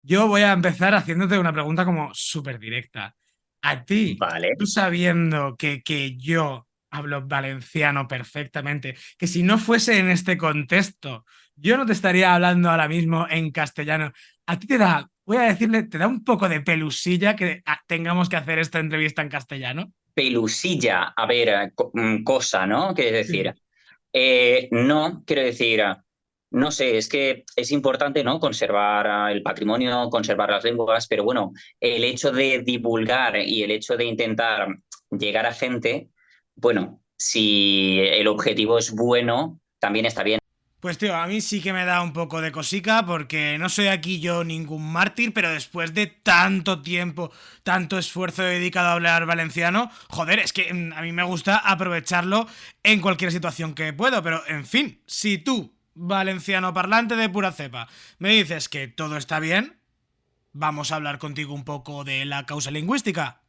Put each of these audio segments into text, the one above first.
Yo voy a empezar haciéndote una pregunta como súper directa. A ti, Vale. tú sabiendo que yo hablo valenciano perfectamente, que si no fuese en este contexto, yo no te estaría hablando ahora mismo en castellano. A ti te da, voy a decirle, te da un poco de pelusilla que tengamos que hacer esta entrevista en castellano. Pelusilla, a ver, cosa, ¿no? Quiere decir, Sí. no, quiero decir, no sé, es que es importante, ¿no? Conservar el patrimonio, conservar las lenguas, pero bueno, el hecho de divulgar y el hecho de intentar llegar a gente, bueno, si el objetivo es bueno, también está bien. Pues tío, a mí sí que me da un poco de cosica porque no soy aquí yo ningún mártir, pero después de tanto tiempo, tanto esfuerzo dedicado a hablar valenciano, joder, es que a mí me gusta aprovecharlo en cualquier situación que puedo, pero en fin, si tú, valenciano parlante de pura cepa, me dices que todo está bien, vamos a hablar contigo un poco de la causa lingüística.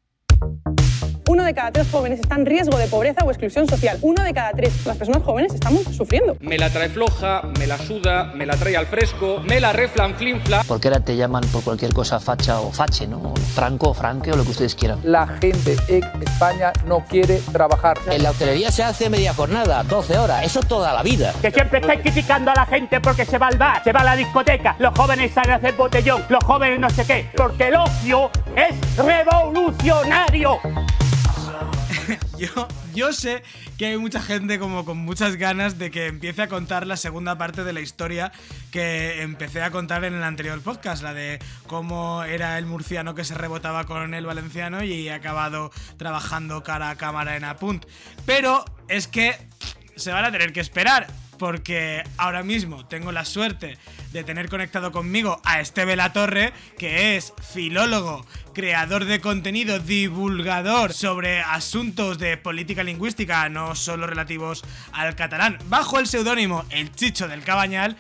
Uno de cada tres jóvenes está en riesgo de pobreza o exclusión social. Uno de cada tres. Las personas jóvenes estamos sufriendo. Me la trae floja, me la suda, me la trae al fresco, me la reflanflinfla. Porque ahora te llaman por cualquier cosa facha o fache, ¿no? Franco o franque o lo que ustedes quieran. La gente en España no quiere trabajar. En la hostelería se hace media jornada, 12 horas, eso toda la vida. Que siempre estáis criticando a la gente porque se va al bar, se va a la discoteca, los jóvenes salen a hacer botellón, los jóvenes no sé qué, porque el ocio es revolucionario. Yo sé que hay mucha gente como con muchas ganas de que empiece a contar la segunda parte de la historia que empecé a contar en el anterior podcast, la de cómo era el murciano que se rebotaba con el valenciano y ha acabado trabajando cara a cámara en Apunt. Pero es que se van a tener que esperar, porque ahora mismo tengo la suerte de tener conectado conmigo a Esteve Latorre, que es filólogo, creador de contenido, divulgador sobre asuntos de política lingüística, no solo relativos al catalán, bajo el seudónimo El Chicho del Cabañal.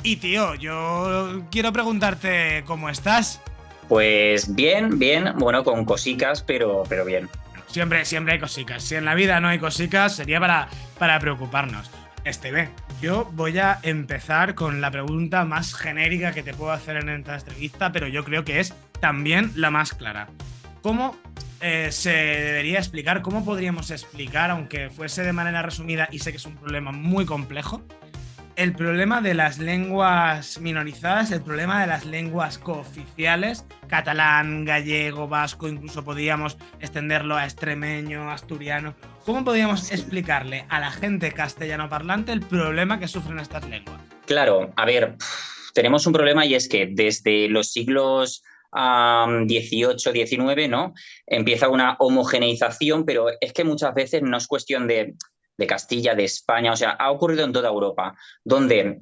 Y tío, yo quiero preguntarte cómo estás. Pues bien, bien, bueno, con cosicas, pero bien. Siempre hay cositas. Si en la vida no hay cositas, sería para preocuparnos. Esteve, yo voy a empezar con la pregunta más genérica que te puedo hacer en esta entrevista, pero yo creo que es también la más clara. ¿Cómo se debería explicar, cómo podríamos explicar, aunque fuese de manera resumida y sé que es un problema muy complejo, el problema de las lenguas minorizadas, el problema de las lenguas cooficiales, catalán, gallego, vasco, incluso podríamos extenderlo a extremeño, asturiano? ¿Cómo podríamos explicarle a la gente castellano parlante el problema que sufren estas lenguas? Claro, a ver, tenemos un problema y es que desde los siglos 18, 19, ¿no? Empieza una homogeneización, pero es que muchas veces no es cuestión de Castilla, de España, o sea, ha ocurrido en toda Europa, donde,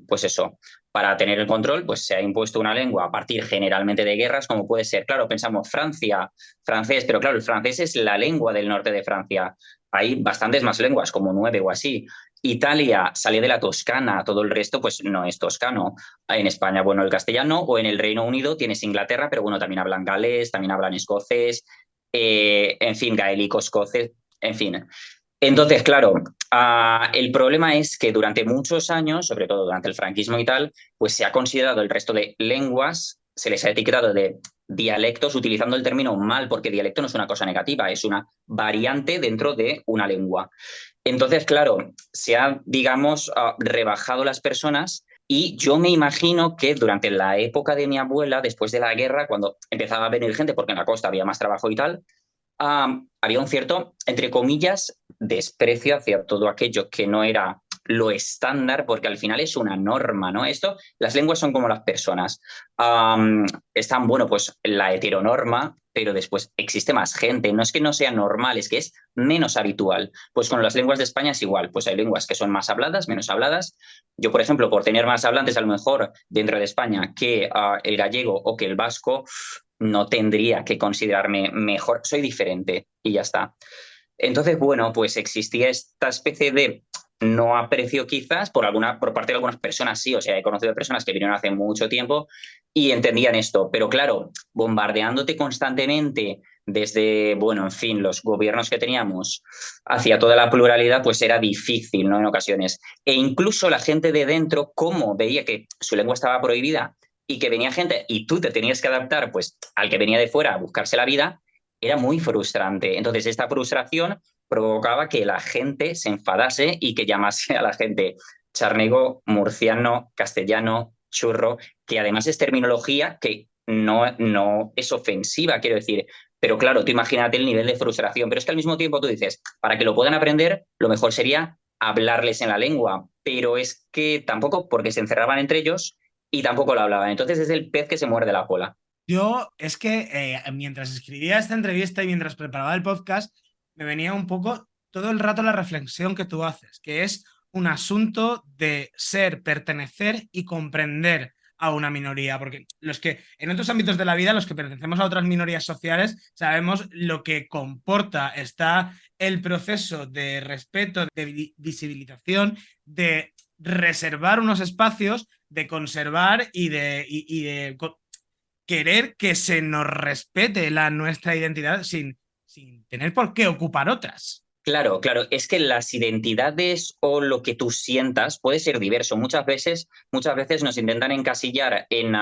pues eso, para tener el control, pues se ha impuesto una lengua a partir generalmente de guerras, como puede ser, claro, pensamos Francia, francés, pero claro, el francés es la lengua del norte de Francia. Hay bastantes más lenguas, como 9 o así. Italia sale de la toscana, todo el resto pues no es toscano. En España, bueno, el castellano, o en el Reino Unido tienes Inglaterra, pero bueno, también hablan galés, también hablan escocés, en fin, gaélico, escocés, en fin. Entonces, claro, el problema es que durante muchos años, sobre todo durante el franquismo y tal, pues se ha considerado el resto de lenguas, se les ha etiquetado de dialectos utilizando el término mal, porque dialecto no es una cosa negativa, es una variante dentro de una lengua. Entonces, claro, se ha, digamos, rebajado las personas y yo me imagino que durante la época de mi abuela, después de la guerra, cuando empezaba a venir gente, porque en la costa había más trabajo y tal, había un cierto, entre comillas, desprecio hacia todo aquello que no era lo estándar, porque al final es una norma, ¿no? Esto, las lenguas son como las personas. Están, bueno, pues la heteronorma, pero después existe más gente. No es que no sea normal, es que es menos habitual. Pues con las lenguas de España es igual. Pues hay lenguas que son más habladas, menos habladas. Yo, por ejemplo, por tener más hablantes a lo mejor dentro de España que el gallego o que el vasco, no tendría que considerarme mejor, soy diferente y ya está. Entonces, bueno, pues existía esta especie de no aprecio quizás por parte de algunas personas, sí, o sea, he conocido personas que vinieron hace mucho tiempo y entendían esto, pero claro, bombardeándote constantemente desde, bueno, en fin, los gobiernos que teníamos hacia toda la pluralidad, pues era difícil, ¿no? En ocasiones. E incluso la gente de dentro, como veía que su lengua estaba prohibida, y que venía gente y tú te tenías que adaptar pues al que venía de fuera a buscarse la vida, era muy frustrante. Entonces esta frustración provocaba que la gente se enfadase y que llamase a la gente charnego, murciano, castellano, churro, que además es terminología que no es ofensiva, quiero decir. Pero claro, tú imagínate el nivel de frustración. Pero es que al mismo tiempo tú dices, para que lo puedan aprender, lo mejor sería hablarles en la lengua. Pero es que tampoco, porque se encerraban entre ellos y tampoco lo hablaban. Entonces es el pez que se muerde la cola. Yo es que mientras escribía esta entrevista y mientras preparaba el podcast, me venía un poco todo el rato la reflexión que tú haces, que es un asunto de ser, pertenecer y comprender a una minoría, porque los que en otros ámbitos de la vida, los que pertenecemos a otras minorías sociales, sabemos lo que comporta está el proceso de respeto, de visibilización, de reservar unos espacios, de conservar y de querer que se nos respete nuestra identidad sin tener por qué ocupar otras. Claro, claro, es que las identidades o lo que tú sientas puede ser diverso. Muchas veces nos intentan encasillar en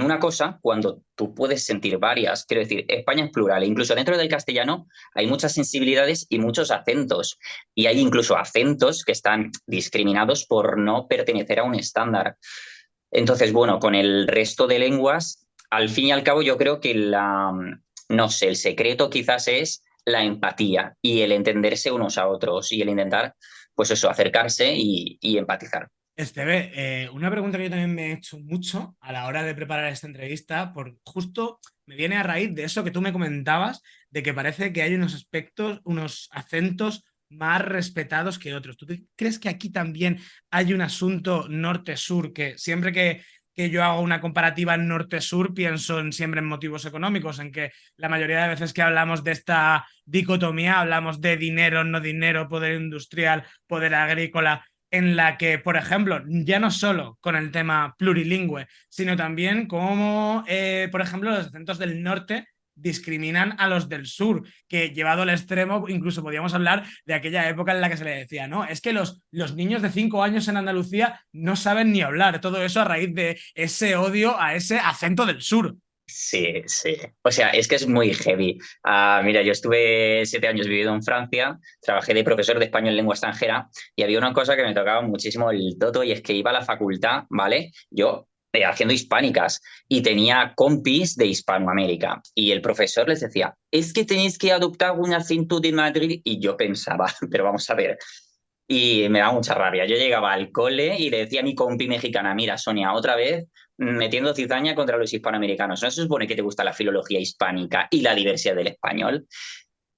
una cosa cuando tú puedes sentir varias. Quiero decir, España es plural, e incluso dentro del castellano hay muchas sensibilidades y muchos acentos. Y hay incluso acentos que están discriminados por no pertenecer a un estándar. Entonces, bueno, con el resto de lenguas, al fin y al cabo, yo creo que no sé, el secreto quizás es la empatía y el entenderse unos a otros y el intentar, pues eso, acercarse y empatizar. Esteve, una pregunta que yo también me he hecho mucho a la hora de preparar esta entrevista, por justo me viene a raíz de eso que tú me comentabas, de que parece que hay unos aspectos, unos acentos más respetados que otros. ¿Tú crees que aquí también hay un asunto norte-sur que siempre que yo hago una comparativa norte-sur pienso siempre en motivos económicos, en que la mayoría de veces que hablamos de esta dicotomía hablamos de dinero, no dinero, poder industrial, poder agrícola, en la que, por ejemplo, ya no solo con el tema plurilingüe, sino también como, por ejemplo, los acentos del norte discriminan a los del sur, que llevado al extremo, incluso podríamos hablar de aquella época en la que se le decía, no, es que los niños de 5 años en Andalucía no saben ni hablar, todo eso a raíz de ese odio a ese acento del sur. Sí, sí. O sea, es que es muy heavy. Mira, yo estuve 7 años viviendo en Francia, trabajé de profesor de español en lengua extranjera y había una cosa que me tocaba muchísimo el toto y es que iba a la facultad, ¿vale? Yo haciendo hispánicas y tenía compis de Hispanoamérica y el profesor les decía, es que tenéis que adoptar un acento de Madrid y yo pensaba, pero vamos a ver. Y me daba mucha rabia. Yo llegaba al cole y le decía a mi compi mexicana, mira, Sonia, otra vez metiendo cizaña contra los hispanoamericanos. ¿No se supone que te gusta la filología hispánica y la diversidad del español?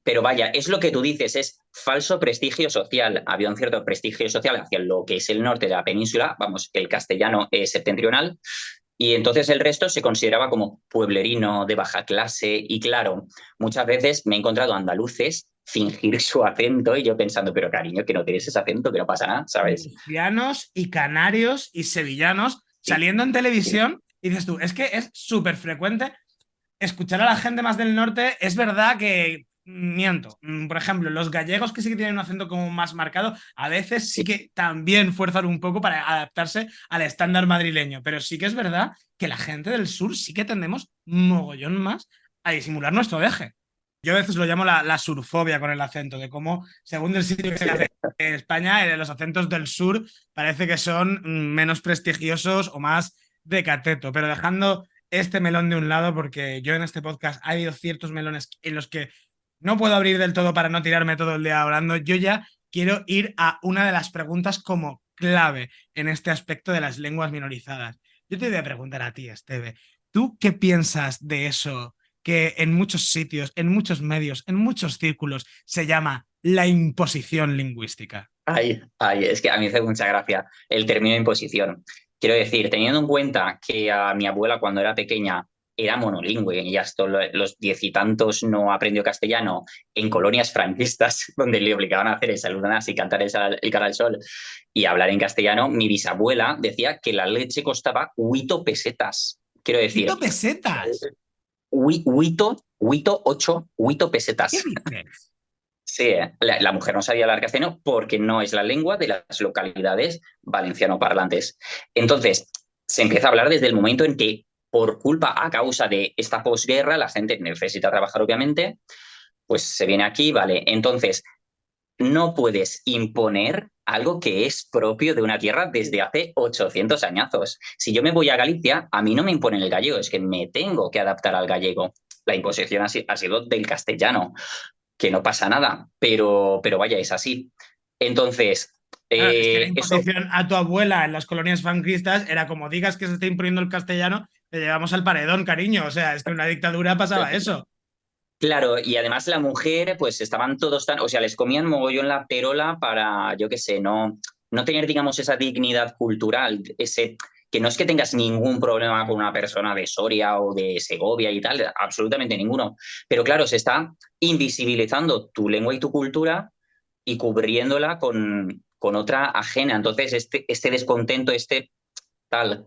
Pero vaya, es lo que tú dices, es falso prestigio social. Había un cierto prestigio social hacia lo que es el norte de la península, vamos, el castellano septentrional, y entonces el resto se consideraba como pueblerino, de baja clase, y claro, muchas veces me he encontrado andaluces fingir su acento y yo pensando, pero cariño, que no tienes ese acento, que no pasa nada, ¿sabes? Murcianos y canarios y sevillanos Sí, saliendo en televisión y dices tú, es que es súper frecuente escuchar a la gente más del norte. Es verdad que miento. Por ejemplo, los gallegos que sí que tienen un acento como más marcado, a veces sí sí. que también fuerzan un poco para adaptarse al estándar madrileño, pero sí que es verdad que la gente del sur sí que tendemos mogollón más a disimular nuestro deje. Yo a veces lo llamo la surfobia con el acento, de cómo, según el sitio que se hace en España, los acentos del sur parece que son menos prestigiosos o más de cateto. Pero dejando este melón de un lado, porque yo en este podcast ha habido ciertos melones en los que no puedo abrir del todo para no tirarme todo el día hablando, yo ya quiero ir a una de las preguntas como clave en este aspecto de las lenguas minorizadas. Yo te voy a preguntar a ti, Esteve, ¿tú qué piensas de eso que en muchos sitios, en muchos medios, en muchos círculos se llama la imposición lingüística? Ay, ay, es que a mí me hace mucha gracia el término imposición. Quiero decir, teniendo en cuenta que a mi abuela cuando era pequeña era monolingüe y hasta los 10 y tantos no aprendió castellano en colonias franquistas donde le obligaban a hacer el saludanas y cantar el cara al sol y hablar en castellano, mi bisabuela decía que la leche costaba 8 pesetas. Quiero decir, ¿8 pesetas? 8 pesetas. ¿Qué dices? Sí, la mujer no sabía hablar castellano porque no es la lengua de las localidades valenciano-parlantes. Entonces, se empieza a hablar desde el momento en que, por culpa, a causa de esta posguerra, la gente necesita trabajar, obviamente, pues se viene aquí, vale. Entonces, no puedes imponer algo que es propio de una tierra desde hace 800 añazos. Si yo me voy a Galicia, a mí no me imponen el gallego, es que me tengo que adaptar al gallego. La imposición ha sido del castellano, que no pasa nada, pero vaya, es así. Entonces, Claro, es que la eso, imposición a tu abuela en las colonias franquistas era como digas que se está imponiendo el castellano, te llevamos al paredón, cariño. O sea, es que en una dictadura pasaba eso. claro, y además la mujer, pues estaban todos tan, o sea, les comían mogollón la perola para, yo qué sé, no tener, digamos, esa dignidad cultural, ese, que no es que tengas ningún problema con una persona de Soria o de Segovia y tal, absolutamente ninguno. Pero claro, se está invisibilizando tu lengua y tu cultura y cubriéndola con otra ajena. Entonces, este descontento, este tal.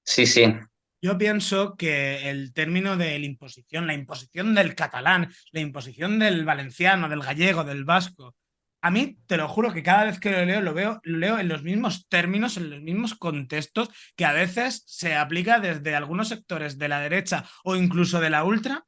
Sí, sí. Yo pienso que el término de la imposición del catalán, la imposición del valenciano, del gallego, del vasco, a mí te lo juro que cada vez que lo leo en los mismos términos, en los mismos contextos, que a veces se aplica desde algunos sectores de la derecha o incluso de la ultra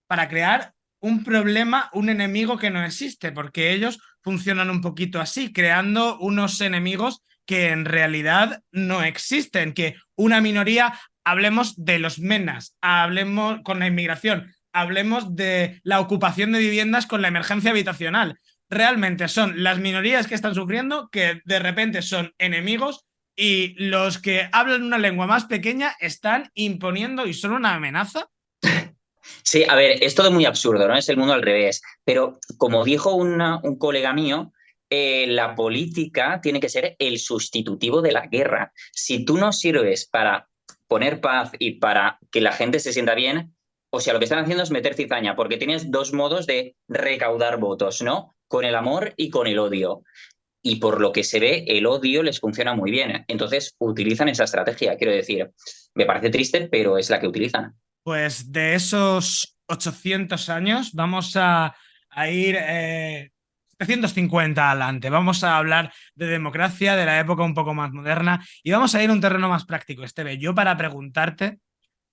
para crear un problema, un enemigo que no existe, porque ellos funcionan un poquito así, creando unos enemigos que en realidad no existen, que una minoría, hablemos de los menas, hablemos con la inmigración, hablemos de la ocupación de viviendas con la emergencia habitacional. Realmente son las minorías que están sufriendo que de repente son enemigos y los que hablan una lengua más pequeña están imponiendo y son una amenaza. Sí, a ver, es todo muy absurdo, ¿no? Es el mundo al revés. Pero como dijo un colega mío, la política tiene que ser el sustitutivo de la guerra. Si tú no sirves para poner paz y para que la gente se sienta bien, o sea, lo que están haciendo es meter cizaña, porque tienes dos modos de recaudar votos, ¿no? Con el amor y con el odio. Y por lo que se ve, el odio les funciona muy bien. Entonces, utilizan esa estrategia. Quiero decir, me parece triste, pero es la que utilizan. Pues de esos 800 años vamos a ir 750 adelante. Vamos a hablar de democracia, de la época un poco más moderna y vamos a ir a un terreno más práctico, Esteve. Yo para preguntarte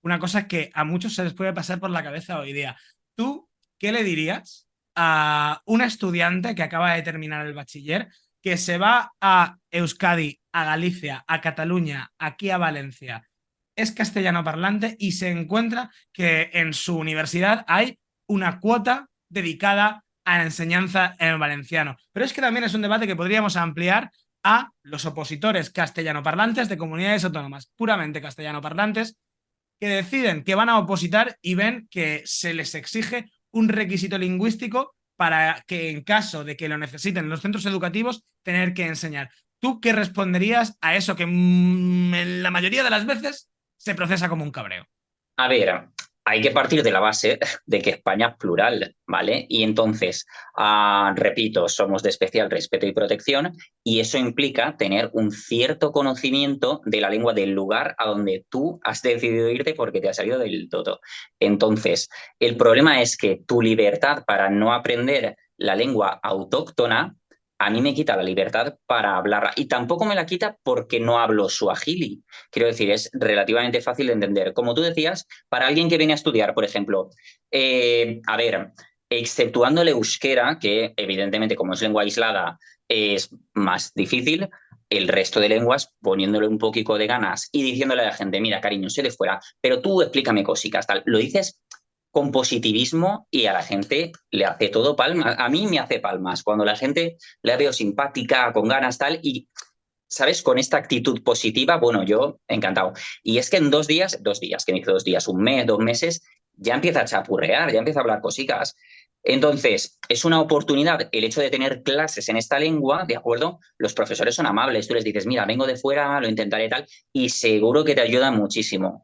una cosa que a muchos se les puede pasar por la cabeza hoy día. ¿Tú qué le dirías a una estudiante que acaba de terminar el bachiller, que se va a Euskadi, a Galicia, a Cataluña, aquí a Valencia? Es castellano parlante y se encuentra que en su universidad hay una cuota dedicada a la enseñanza en valenciano. Pero es que también es un debate que podríamos ampliar a los opositores castellano parlantes de comunidades autónomas puramente castellano parlantes que deciden que van a opositar y ven que se les exige un requisito lingüístico para que en caso de que lo necesiten en los centros educativos, tener que enseñar. ¿Tú qué responderías a eso que en la mayoría de las veces se procesa como un cabreo? A ver, hay que partir de la base de que España es plural, ¿vale? Y entonces, repito, somos de especial respeto y protección y eso implica tener un cierto conocimiento de la lengua del lugar a donde tú has decidido irte porque te ha salido del todo. Entonces, el problema es que tu libertad para no aprender la lengua autóctona a mí me quita la libertad para hablarla y tampoco me la quita porque no hablo suajili. Quiero decir, es relativamente fácil de entender. Como tú decías, para alguien que viene a estudiar, por ejemplo, a ver, exceptuando el euskera, que evidentemente como es lengua aislada es más difícil, el resto de lenguas poniéndole un poquito de ganas y diciéndole a la gente, mira, cariño, soy de fuera, pero tú explícame cositas, tal. Lo dices con positivismo y a la gente le hace todo palmas. A mí me hace palmas cuando la gente la veo simpática, con ganas, tal, y, ¿sabes? Con esta actitud positiva, bueno, yo encantado. Y es que en 2 días, que me hizo 2 días, un mes, 2 meses, ya empieza a chapurrear, ya empieza a hablar cositas. Entonces, es una oportunidad el hecho de tener clases en esta lengua, ¿de acuerdo? Los profesores son amables, tú les dices, mira, vengo de fuera, lo intentaré tal, y seguro que te ayudan muchísimo.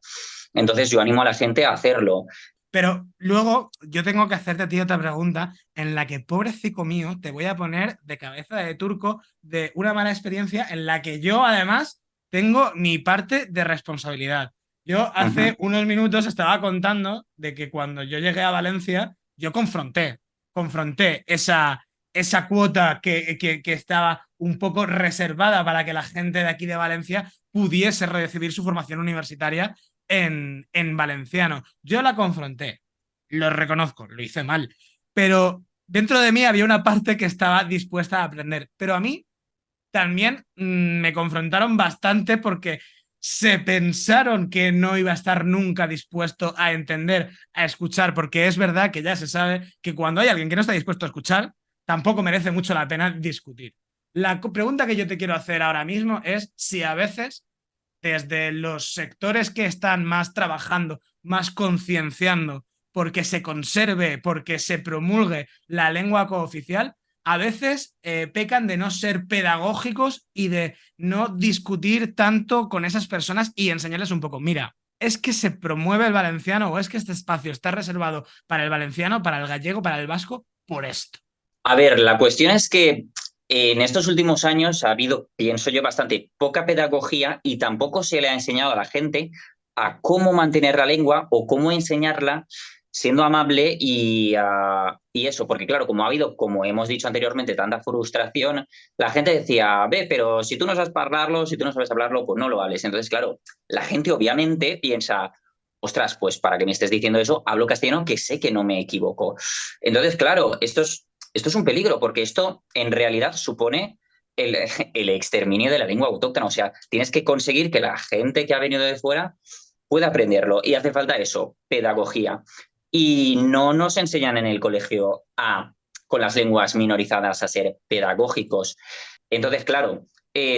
Entonces, yo animo a la gente a hacerlo. Pero luego yo tengo que hacerte a ti otra pregunta en la que, pobrecito mío, te voy a poner de cabeza de turco de una mala experiencia en la que yo además tengo mi parte de responsabilidad. Yo hace unos minutos estaba contando de que cuando yo llegué a Valencia, yo confronté esa cuota que estaba un poco reservada para que la gente de aquí de Valencia pudiese recibir su formación universitaria en valenciano. Yo la confronté, lo reconozco, lo hice mal, pero dentro de mí había una parte que estaba dispuesta a aprender. Pero a mí también me confrontaron bastante porque se pensaron que no iba a estar nunca dispuesto a entender, a escuchar, porque es verdad que ya se sabe que cuando hay alguien que no está dispuesto a escuchar, tampoco merece mucho la pena discutir. La pregunta que yo te quiero hacer ahora mismo es si a veces, desde los sectores que están más trabajando, más concienciando, porque se conserve, porque se promulgue la lengua cooficial, a veces pecan de no ser pedagógicos y de no discutir tanto con esas personas y enseñarles un poco, mira, es que se promueve el valenciano o es que este espacio está reservado para el valenciano, para el gallego, para el vasco, por esto. A ver, la cuestión es que en estos últimos años ha habido, pienso yo, bastante poca pedagogía y tampoco se le ha enseñado a la gente a cómo mantener la lengua o cómo enseñarla siendo amable y eso, porque claro, como ha habido, como hemos dicho anteriormente, tanta frustración, la gente decía, ve, pero si tú no sabes hablarlo, si tú no sabes hablarlo, pues no lo hables. Entonces, claro, la gente obviamente piensa, ostras, pues para que me estés diciendo eso, hablo castellano que sé que no me equivoco. Entonces, claro, esto es un peligro, porque esto en realidad supone el exterminio de la lengua autóctona. O sea, tienes que conseguir que la gente que ha venido de fuera pueda aprenderlo. Y hace falta eso, pedagogía. Y no nos enseñan en el colegio con las lenguas minorizadas a ser pedagógicos. Entonces, claro,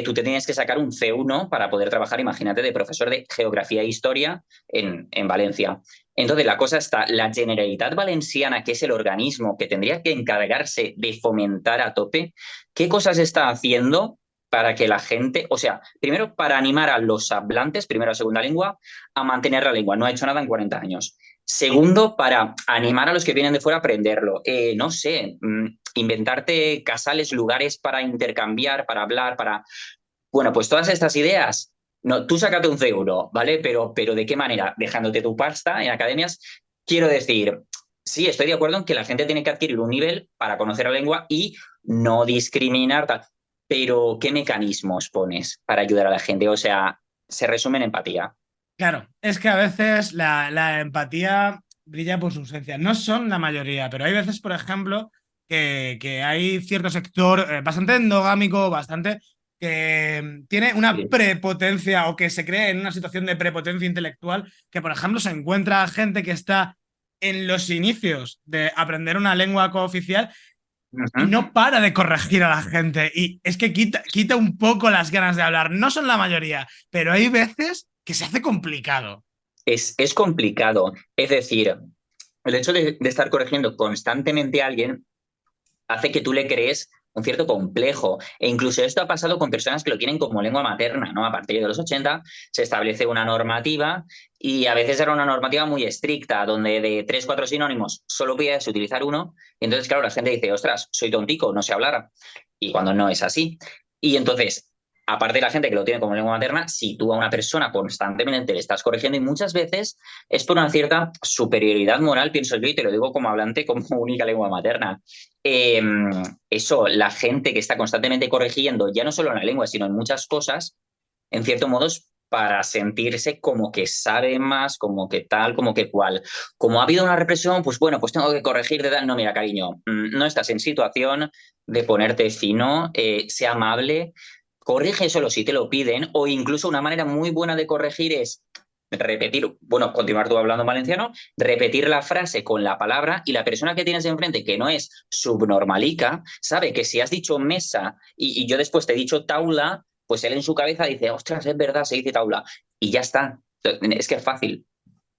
tú te tienes que sacar un C1 para poder trabajar, imagínate, de profesor de geografía e historia en Valencia. Entonces, la cosa está, la Generalitat Valenciana, que es el organismo que tendría que encargarse de fomentar a tope, ¿qué cosas está haciendo para que la gente, o sea, primero para animar a los hablantes, primero a segunda lengua, a mantener la lengua? No ha hecho nada en 40 años. Segundo, para animar a los que vienen de fuera a aprenderlo. No sé, inventarte casales, lugares para intercambiar, para hablar, para... Bueno, pues todas estas ideas, no, tú sácate un C1, ¿vale? Pero ¿de qué manera? Dejándote tu pasta en academias. Quiero decir, sí, estoy de acuerdo en que la gente tiene que adquirir un nivel para conocer la lengua y no discriminar, tal. Pero ¿qué mecanismos pones para ayudar a la gente? O sea, se resume en empatía. Claro, es que a veces la empatía brilla por su ausencia. No son la mayoría, pero hay veces, por ejemplo, que hay cierto sector bastante endogámico, bastante que tiene una prepotencia o que se cree en una situación de prepotencia intelectual, que, por ejemplo, se encuentra gente que está en los inicios de aprender una lengua cooficial y no para de corregir a la gente. Y es que quita un poco las ganas de hablar. No son la mayoría, pero hay veces que se hace complicado. Es complicado. Es decir, el hecho de estar corrigiendo constantemente a alguien hace que tú le crees un cierto complejo. E incluso esto ha pasado con personas que lo tienen como lengua materna, ¿no? A partir de los 80 se establece una normativa y a veces era una normativa muy estricta, donde de 3, 4 sinónimos solo podías utilizar uno. Y entonces, claro, la gente dice, ostras, soy tontico, no sé hablar. Y cuando no es así. Y entonces, aparte de la gente que lo tiene como lengua materna, si tú a una persona constantemente le estás corrigiendo, y muchas veces es por una cierta superioridad moral, pienso yo, y te lo digo como hablante, como única lengua materna. Eso, la gente que está constantemente corrigiendo, ya no solo en la lengua, sino en muchas cosas, en cierto modo es para sentirse como que sabe más, como que tal, como que cual. Como ha habido una represión, pues bueno, pues tengo que corregir de tal. No, mira, cariño, no estás en situación de ponerte fino, sea amable, corrige solo si te lo piden, o incluso una manera muy buena de corregir es repetir, bueno, continuar tú hablando en valenciano, repetir la frase con la palabra y la persona que tienes enfrente, que no es subnormalica, sabe que si has dicho mesa y yo después te he dicho taula, pues él en su cabeza dice, ostras, es verdad, se dice taula. Y ya está. Es que es fácil.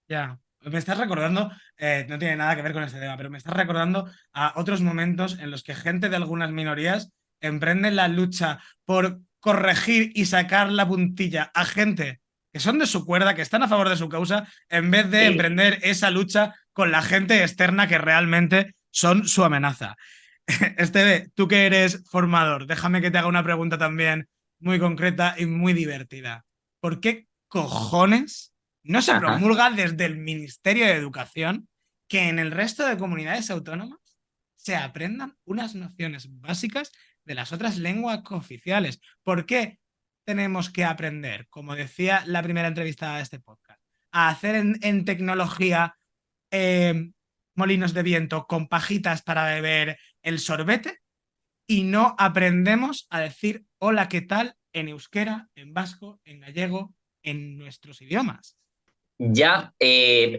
Ya, me estás recordando, no tiene nada que ver con este tema, pero me estás recordando a otros momentos en los que gente de algunas minorías emprenden la lucha por corregir y sacar la puntilla a gente que son de su cuerda, que están a favor de su causa, en vez de emprender esa lucha con la gente externa que realmente son su amenaza. Esteve, tú que eres formador, déjame que te haga una pregunta también muy concreta y muy divertida. ¿Por qué cojones no se promulga desde el Ministerio de Educación que en el resto de comunidades autónomas se aprendan unas nociones básicas de las otras lenguas cooficiales. ¿Por qué tenemos que aprender, como decía la primera entrevista de este podcast, a hacer en tecnología molinos de viento con pajitas para beber el sorbete y no aprendemos a decir hola, ¿qué tal? En euskera, en vasco, en gallego, en nuestros idiomas? Ya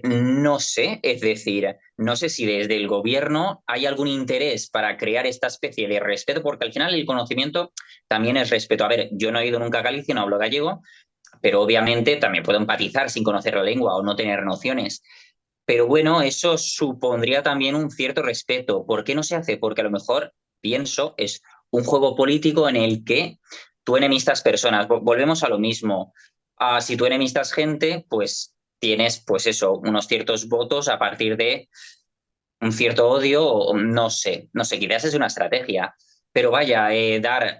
no sé, es decir, no sé si desde el gobierno hay algún interés para crear esta especie de respeto, porque al final el conocimiento también es respeto. A ver, yo no he ido nunca a Galicia, no hablo gallego, pero obviamente también puedo empatizar sin conocer la lengua o no tener nociones. Pero bueno, eso supondría también un cierto respeto. ¿Por qué no se hace? Porque a lo mejor, pienso, es un juego político en el que tú enemistas personas. Volvemos a lo mismo. Si tú enemistas gente, pues tienes, pues eso, unos ciertos votos a partir de un cierto odio, o no sé, quizás es una estrategia. Pero vaya,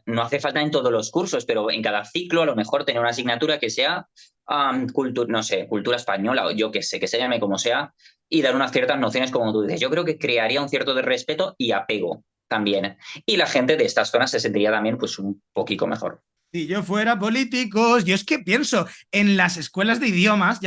no hace falta en todos los cursos, pero en cada ciclo a lo mejor tener una asignatura que sea, no sé, cultura española o yo qué sé, que se llame como sea, y dar unas ciertas nociones como tú dices. Yo creo que crearía un cierto de respeto y apego también. Y la gente de estas zonas se sentiría también pues un poquito mejor. Si yo fuera políticos, yo es que pienso en las escuelas de idiomas,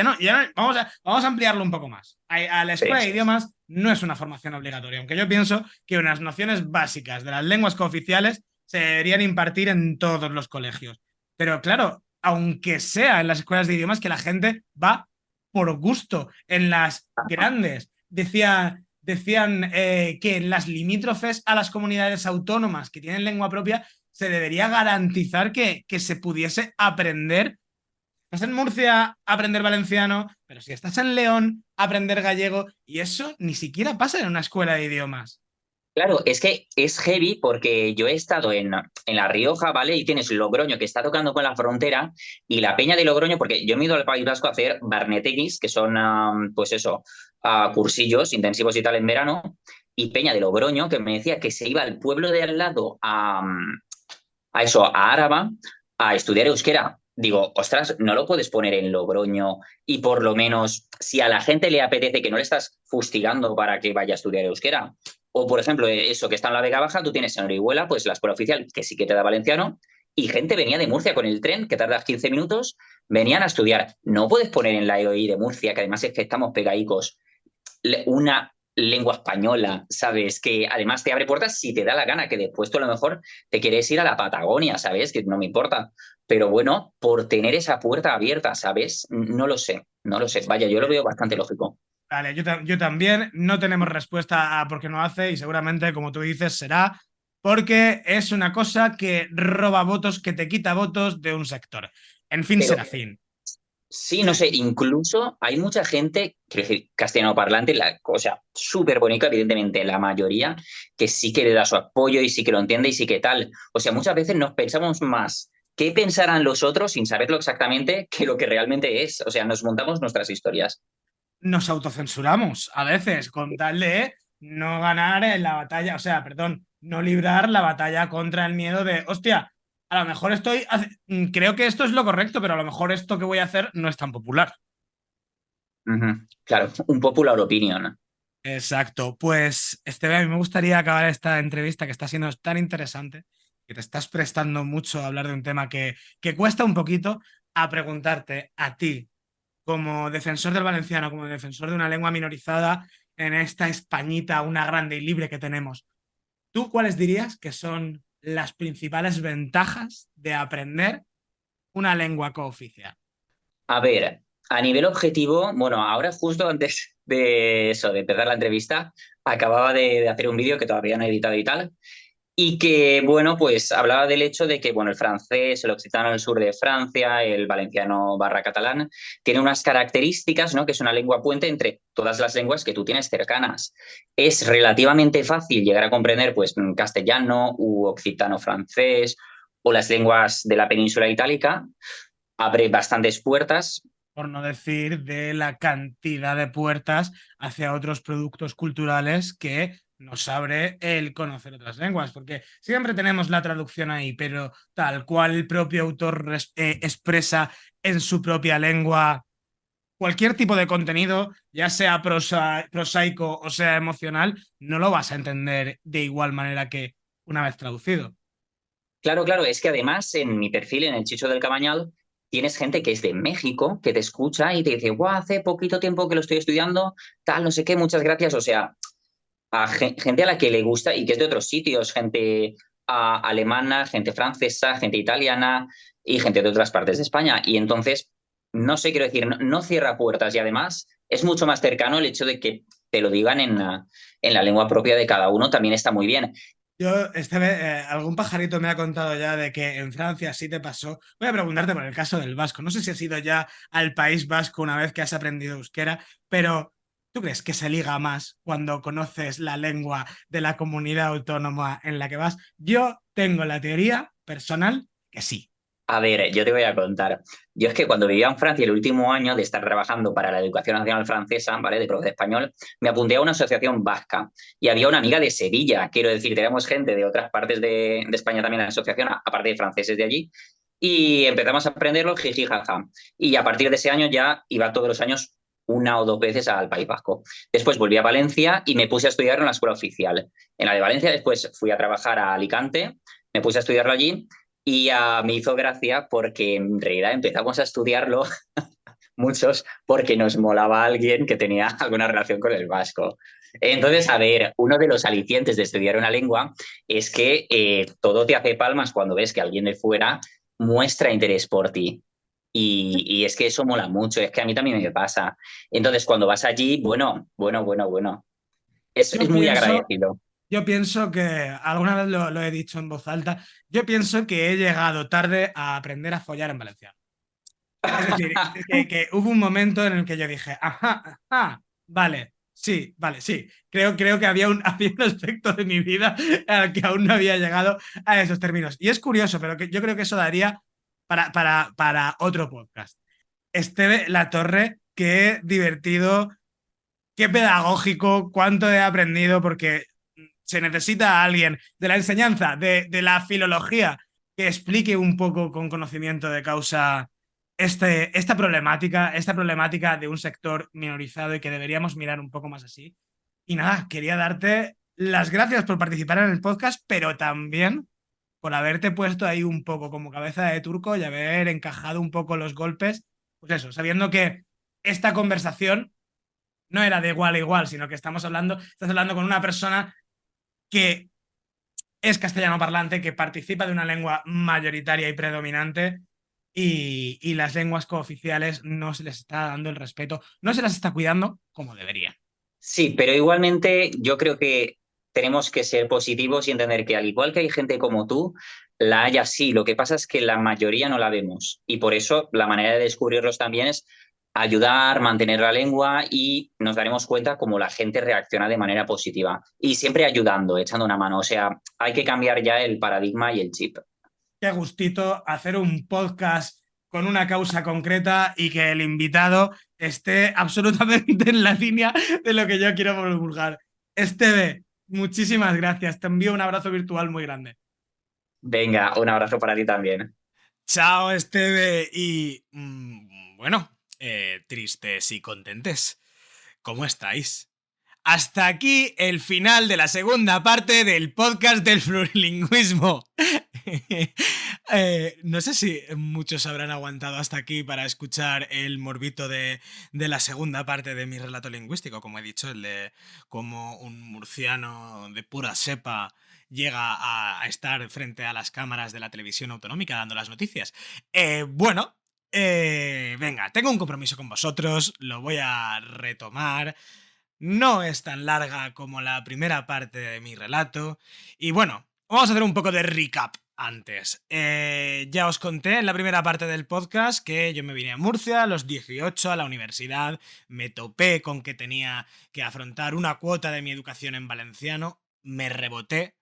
vamos a ampliarlo un poco más. A la escuela de Sí. idiomas no es una formación obligatoria, aunque yo pienso que unas nociones básicas de las lenguas cooficiales se deberían impartir en todos los colegios. Pero claro, aunque sea en las escuelas de idiomas, que la gente va por gusto, en las grandes, decían que en las limítrofes a las comunidades autónomas que tienen lengua propia, se debería garantizar que se pudiese aprender. Estás en Murcia, aprender valenciano, pero si estás en León, aprender gallego, y eso ni siquiera pasa en una escuela de idiomas. Claro, es que es heavy porque yo he estado en La Rioja, ¿vale? Y tienes Logroño que está tocando con la frontera y la peña de Logroño, porque yo me he ido al País Vasco a hacer barneteguis, que son, pues eso, cursillos intensivos y tal en verano, y peña de Logroño que me decía que se iba al pueblo de al lado a eso, a Áraba, a estudiar euskera. Digo, ostras, no lo puedes poner en Logroño y por lo menos, si a la gente le apetece que no le estás fustigando para que vaya a estudiar euskera. O, por ejemplo, eso que está en la Vega Baja, tú tienes en Orihuela, pues la escuela oficial, que sí que te da valenciano, y gente venía de Murcia con el tren, que tardas 15 minutos, venían a estudiar. No puedes poner en la EOI de Murcia, que además es que estamos pegaicos, una lengua española, ¿sabes? Que además te abre puertas si te da la gana, que después tú a lo mejor te quieres ir a la Patagonia, ¿sabes? Que no me importa. Pero bueno, por tener esa puerta abierta, ¿sabes? No lo sé, no lo sé. Vaya, yo lo veo bastante lógico. Vale, yo también no tenemos respuesta a por qué no hace y seguramente, como tú dices, será porque es una cosa que roba votos, que te quita votos de un sector. En fin, Pero Serafín. sí, no sé, incluso hay mucha gente, quiero decir, castellano parlante, la cosa súper bonita, evidentemente, la mayoría, que sí que le da su apoyo y sí que lo entiende y sí que tal. O sea, muchas veces nos pensamos más qué pensarán los otros sin saberlo exactamente que lo que realmente es. O sea, nos montamos nuestras historias. Nos autocensuramos a veces con tal de no ganar en la batalla, o sea, perdón, no librar la batalla contra el miedo de, hostia, a lo mejor creo que esto es lo correcto, pero a lo mejor esto que voy a hacer no es tan popular. Ujú. Claro, un popular opinion. Exacto. Pues, Esteban, a mí me gustaría acabar esta entrevista que está siendo tan interesante, que te estás prestando mucho a hablar de un tema que cuesta un poquito, a preguntarte a ti, como defensor del valenciano, como defensor de una lengua minorizada en esta Españita, una grande y libre que tenemos. ¿Tú cuáles dirías que son las principales ventajas de aprender una lengua cooficial? A ver, a nivel objetivo, bueno, ahora justo antes de eso, de empezar la entrevista, acababa de hacer un vídeo que todavía no he editado y tal, y que, bueno, pues hablaba del hecho de que, bueno, el francés, el occitano del sur de Francia, el valenciano barra catalán, tiene unas características, ¿no? Que es una lengua puente entre todas las lenguas que tú tienes cercanas. Es relativamente fácil llegar a comprender, pues, castellano u occitano francés o las lenguas de la península itálica. Abre bastantes puertas. Por no decir de la cantidad de puertas hacia otros productos culturales que nos abre el conocer otras lenguas, porque siempre tenemos la traducción ahí, pero tal cual el propio autor expresa en su propia lengua, cualquier tipo de contenido, ya sea prosaico o sea emocional, no lo vas a entender de igual manera que una vez traducido. Claro, claro, es que además en mi perfil, en el Chicho del Cabañal, tienes gente que es de México, que te escucha y te dice, guau, hace poquito tiempo que lo estoy estudiando, tal, no sé qué, muchas gracias. O sea, gente a la que le gusta y que es de otros sitios, gente alemana, gente francesa, gente italiana y gente de otras partes de España. Y entonces, no sé, quiero decir, no cierra puertas y además es mucho más cercano el hecho de que te lo digan en la lengua propia de cada uno, también está muy bien. Yo, algún pajarito me ha contado ya de que en Francia sí te pasó. Voy a preguntarte por el caso del vasco. No sé si has ido ya al País Vasco una vez que has aprendido euskera, pero ¿tú crees que se liga más cuando conoces la lengua de la comunidad autónoma en la que vas? Yo tengo la teoría personal que sí. A ver, yo te voy a contar. Yo es que cuando vivía en Francia el último año de estar trabajando para la Educación Nacional Francesa, ¿vale? De profe de español, me apunté a una asociación vasca y había una amiga de Sevilla. Quiero decir, teníamos gente de otras partes de España también en la asociación, aparte de franceses de allí, y empezamos a aprenderlo jiji jaja. Y a partir de ese año ya iba todos los años una o dos veces al País Vasco. Después volví a Valencia y me puse a estudiar en la escuela oficial. En la de Valencia después fui a trabajar a Alicante, me puse a estudiarlo allí y me hizo gracia porque en realidad empezamos a estudiarlo muchos porque nos molaba alguien que tenía alguna relación con el vasco. Entonces, a ver, uno de los alicientes de estudiar una lengua es que todo te hace palmas cuando ves que alguien de fuera muestra interés por ti. Y es que eso mola mucho, es que a mí también me pasa. Entonces, cuando vas allí, bueno. Yo Es muy pienso, agradecido. yo pienso que, alguna vez lo he dicho en voz alta, yo pienso que he llegado tarde a aprender a follar en Valencia. Es decir, que hubo un momento en el que yo dije, ajá, vale, sí. Creo que había un aspecto de mi vida al que aún no había llegado a esos términos. Y es curioso, pero yo creo que eso daría para otro podcast. Esteve La Torre, qué divertido, qué pedagógico, cuánto he aprendido, porque se necesita a alguien de la enseñanza, de la filología, que explique un poco con conocimiento de causa esta problemática de un sector minorizado y que deberíamos mirar un poco más así. Y nada, quería darte las gracias por participar en el podcast, pero también por haberte puesto ahí un poco como cabeza de turco y haber encajado un poco los golpes. Pues eso, sabiendo que esta conversación no era de igual a igual, sino que estás hablando con una persona que es castellano parlante, que participa de una lengua mayoritaria y predominante y las lenguas cooficiales no se les está dando el respeto, no se las está cuidando como debería. Sí, pero igualmente yo creo que tenemos que ser positivos y entender que al igual que hay gente como tú, la hay así. Lo que pasa es que la mayoría no la vemos y por eso la manera de descubrirlos también es ayudar, mantener la lengua y nos daremos cuenta cómo la gente reacciona de manera positiva y siempre ayudando, echando una mano. O sea, hay que cambiar ya el paradigma y el chip. Qué gustito hacer un podcast con una causa concreta y que el invitado esté absolutamente en la línea de lo que yo quiero promulgar. Esteve, muchísimas gracias. Te envío un abrazo virtual muy grande. Venga, un abrazo para ti también. Chao, Esteve. Y bueno, tristes y contentes. ¿Cómo estáis? Hasta aquí el final de la segunda parte del podcast del plurilingüismo. No sé si muchos habrán aguantado hasta aquí para escuchar el morbito de la segunda parte de mi relato lingüístico, como he dicho, el de cómo un murciano de pura cepa llega a estar frente a las cámaras de la televisión autonómica dando las noticias. Venga, tengo un compromiso con vosotros, lo voy a retomar. No es tan larga como la primera parte de mi relato. Y bueno, vamos a hacer un poco de recap antes. Ya os conté en la primera parte del podcast que yo me vine a Murcia a los 18 a la universidad. Me topé con que tenía que afrontar una cuota de mi educación en valenciano. Me reboté.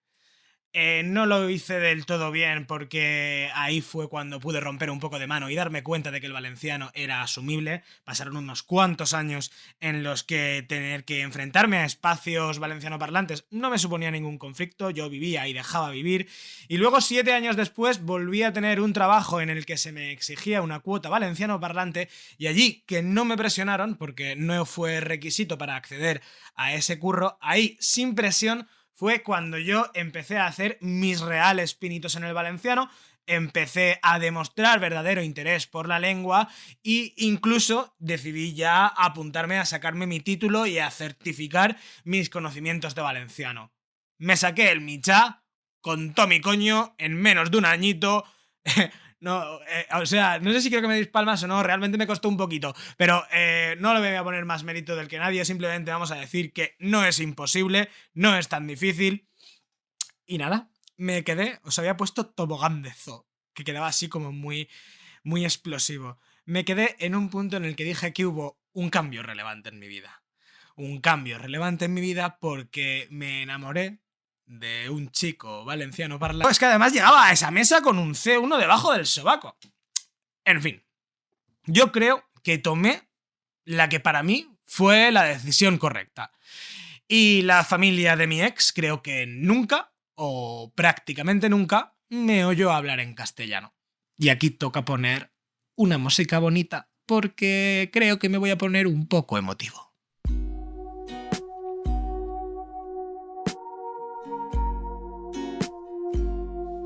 No lo hice del todo bien porque ahí fue cuando pude romper un poco de mano y darme cuenta de que el valenciano era asumible. Pasaron unos cuantos años en los que tener que enfrentarme a espacios valencianoparlantes no me suponía ningún conflicto, yo vivía y dejaba vivir. Y luego 7 años después volví a tener un trabajo en el que se me exigía una cuota valencianoparlante y allí, que no me presionaron porque no fue requisito para acceder a ese curro, ahí sin presión fue cuando yo empecé a hacer mis reales pinitos en el valenciano, empecé a demostrar verdadero interés por la lengua e incluso decidí ya apuntarme a sacarme mi título y a certificar mis conocimientos de valenciano. Me saqué el Michá con todo mi coño en menos de un añito. No, o sea, no sé si quiero que me deis palmas o no, realmente me costó un poquito, pero no le voy a poner más mérito del que nadie, simplemente vamos a decir que no es imposible, no es tan difícil. Y nada, me quedé, os había puesto tobogán de zoo, que quedaba así como muy, muy explosivo. Me quedé en un punto en el que dije que hubo un cambio relevante en mi vida. Un cambio relevante en mi vida porque me enamoré de un chico valenciano parlante. Es que además llegaba a esa mesa con un C1 debajo del sobaco. En fin, yo creo que tomé la que para mí fue la decisión correcta. Y la familia de mi ex creo que nunca, o prácticamente nunca, me oyó hablar en castellano. Y aquí toca poner una música bonita porque creo que me voy a poner un poco emotivo.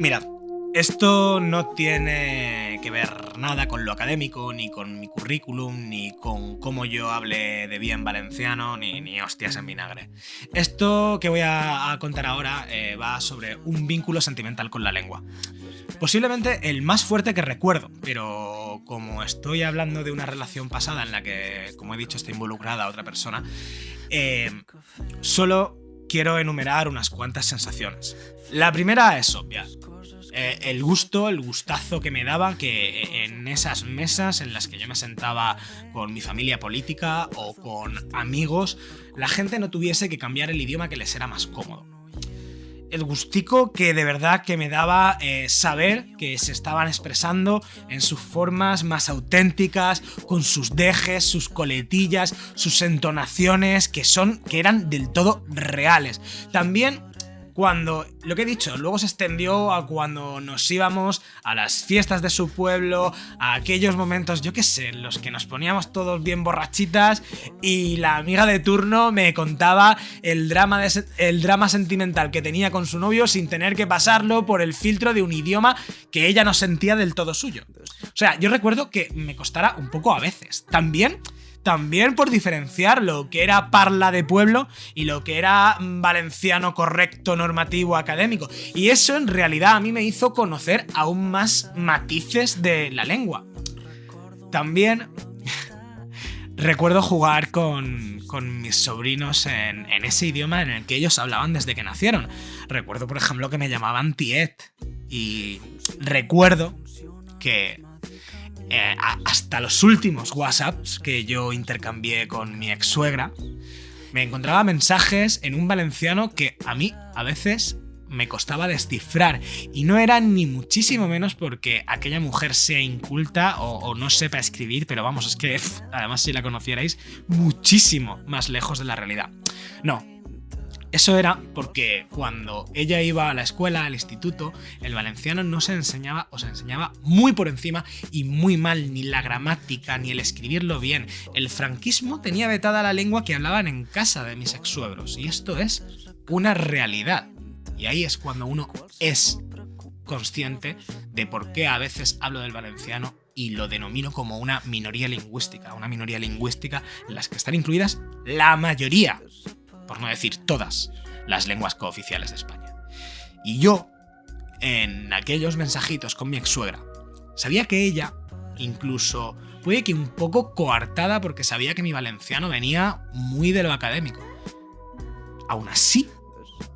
Mirad, esto no tiene que ver nada con lo académico, ni con mi currículum, ni con cómo yo hable de bien valenciano, ni hostias en vinagre. Esto que voy a contar ahora va sobre un vínculo sentimental con la lengua. Posiblemente el más fuerte que recuerdo, pero como estoy hablando de una relación pasada en la que, como he dicho, está involucrada otra persona, solo quiero enumerar unas cuantas sensaciones. La primera es obvia. El gustazo que me daba que en esas mesas en las que yo me sentaba con mi familia política o con amigos, la gente no tuviese que cambiar el idioma que les era más cómodo. El gustico que de verdad que me daba saber que se estaban expresando en sus formas más auténticas, con sus dejes, sus coletillas, sus entonaciones, que eran del todo reales. También cuando, lo que he dicho, luego se extendió a cuando nos íbamos a las fiestas de su pueblo, a aquellos momentos, yo qué sé, en los que nos poníamos todos bien borrachitas y la amiga de turno me contaba el drama sentimental que tenía con su novio sin tener que pasarlo por el filtro de un idioma que ella no sentía del todo suyo. O sea, yo recuerdo que me costara un poco a veces. También por diferenciar lo que era parla de pueblo y lo que era valenciano correcto, normativo, académico. Y eso en realidad a mí me hizo conocer aún más matices de la lengua. También recuerdo jugar con mis sobrinos en ese idioma en el que ellos hablaban desde que nacieron. Recuerdo, por ejemplo, que me llamaban tiet. Y recuerdo que hasta los últimos WhatsApps que yo intercambié con mi ex suegra, me encontraba mensajes en un valenciano que a mí a veces me costaba descifrar, y no era ni muchísimo menos porque aquella mujer sea inculta o no sepa escribir, pero vamos, es que además si la conocierais, muchísimo más lejos de la realidad. No. Eso era porque cuando ella iba a la escuela, al instituto, el valenciano no se enseñaba o se enseñaba muy por encima y muy mal, ni la gramática, ni el escribirlo bien. El franquismo tenía vetada la lengua que hablaban en casa de mis ex-suegros, y esto es una realidad. Y ahí es cuando uno es consciente de por qué a veces hablo del valenciano y lo denomino como una minoría lingüística en las que están incluidas la mayoría, por no decir todas, las lenguas cooficiales de España. Y yo, en aquellos mensajitos con mi ex-suegra, sabía que ella, incluso puede que un poco coartada porque sabía que mi valenciano venía muy de lo académico, aún así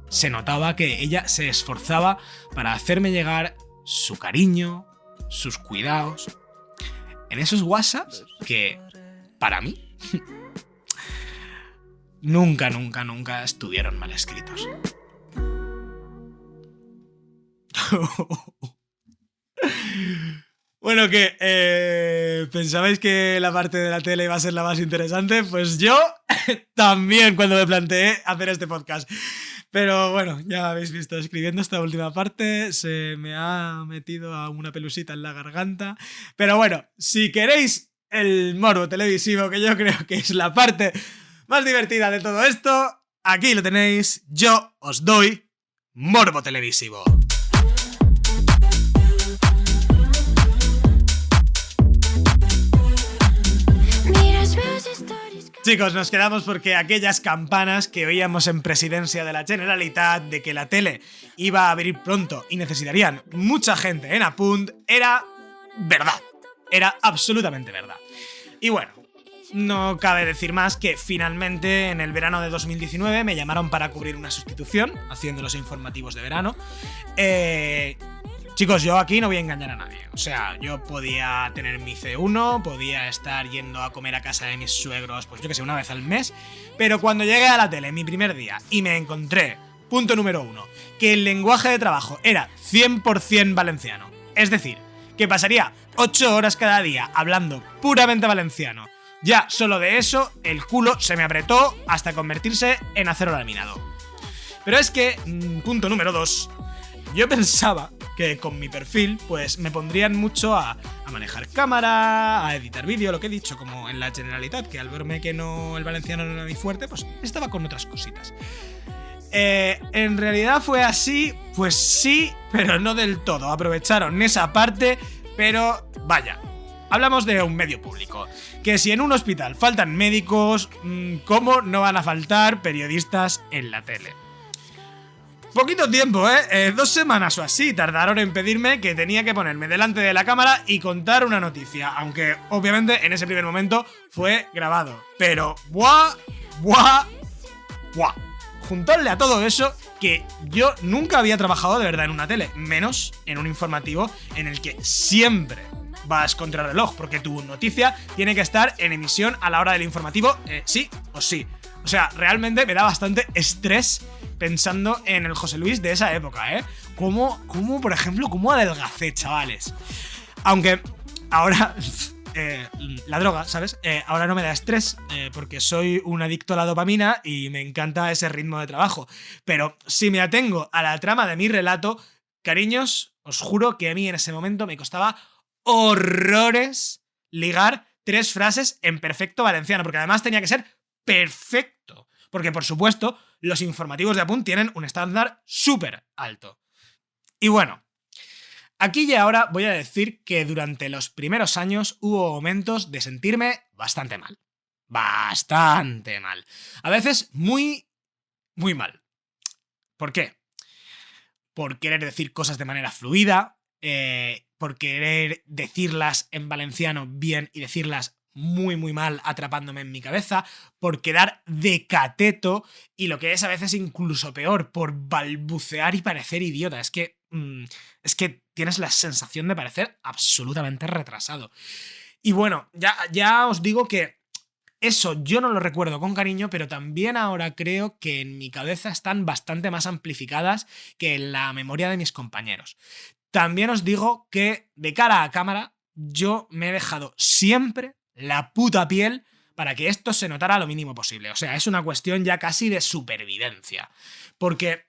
se notaba que ella se esforzaba para hacerme llegar su cariño, sus cuidados, en esos WhatsApps que, para mí, nunca estuvieron mal escritos. Bueno, que ¿pensabais que la parte de la tele iba a ser la más interesante? Pues yo también cuando me planteé hacer este podcast. Pero bueno, ya habéis visto, escribiendo esta última parte se me ha metido a una pelusita en la garganta. Pero bueno, si queréis el morbo televisivo, que yo creo que es la parte más divertida de todo esto, aquí lo tenéis, yo os doy morbo televisivo. Chicos, nos quedamos porque aquellas campanas que oíamos en presidencia de la Generalitat de que la tele iba a abrir pronto y necesitarían mucha gente en Apunt, era verdad. Era absolutamente verdad. Y bueno, no cabe decir más que finalmente en el verano de 2019 me llamaron para cubrir una sustitución, haciendo los informativos de verano. Chicos, yo aquí no voy a engañar a nadie. O sea, yo podía tener mi C1, podía estar yendo a comer a casa de mis suegros, pues yo que sé, una vez al mes. Pero cuando llegué a la tele mi primer día y me encontré, punto número 1, que el lenguaje de trabajo era 100% valenciano. Es decir, que pasaría 8 horas cada día hablando puramente valenciano. Ya solo de eso, el culo se me apretó hasta convertirse en acero laminado. Pero es que, punto número 2, yo pensaba que con mi perfil pues me pondrían mucho a manejar cámara, a editar vídeo, lo que he dicho, como en la Generalitat, que al verme que no, el valenciano no era mi fuerte, pues estaba con otras cositas. En realidad fue así, pues sí, pero no del todo. Aprovecharon esa parte, pero vaya, hablamos de un medio público. Que si en un hospital faltan médicos, ¿cómo no van a faltar periodistas en la tele? Poquito tiempo, 2 semanas o así tardaron en pedirme que tenía que ponerme delante de la cámara y contar una noticia, aunque obviamente en ese primer momento fue grabado. Pero, ¡buah! Juntarle a todo eso que yo nunca había trabajado de verdad en una tele, menos en un informativo en el que siempre vas contra reloj, porque tu noticia tiene que estar en emisión a la hora del informativo, sí o sí. O sea, realmente me da bastante estrés pensando en el José Luis de esa época, ¿eh? Cómo por ejemplo, cómo adelgacé, chavales. Aunque ahora la droga, ¿sabes? Ahora no me da estrés porque soy un adicto a la dopamina y me encanta ese ritmo de trabajo. Pero si me atengo a la trama de mi relato, cariños, os juro que a mí en ese momento me costaba horrores ligar 3 frases en perfecto valenciano, porque además tenía que ser perfecto, porque por supuesto los informativos de Apunt tienen un estándar súper alto. Y bueno, aquí y ahora voy a decir que durante los primeros años hubo momentos de sentirme bastante mal. Bastante mal. A veces muy mal. ¿Por qué? Por querer decir cosas de manera fluida, por querer decirlas en valenciano bien y decirlas muy mal, atrapándome en mi cabeza, por quedar de cateto y lo que es a veces incluso peor, por balbucear y parecer idiota. Es que tienes la sensación de parecer absolutamente retrasado. Y bueno, ya os digo que eso yo no lo recuerdo con cariño, pero también ahora creo que en mi cabeza están bastante más amplificadas que en la memoria de mis compañeros. También os digo que de cara a cámara yo me he dejado siempre la puta piel para que esto se notara lo mínimo posible. O sea, es una cuestión ya casi de supervivencia. Porque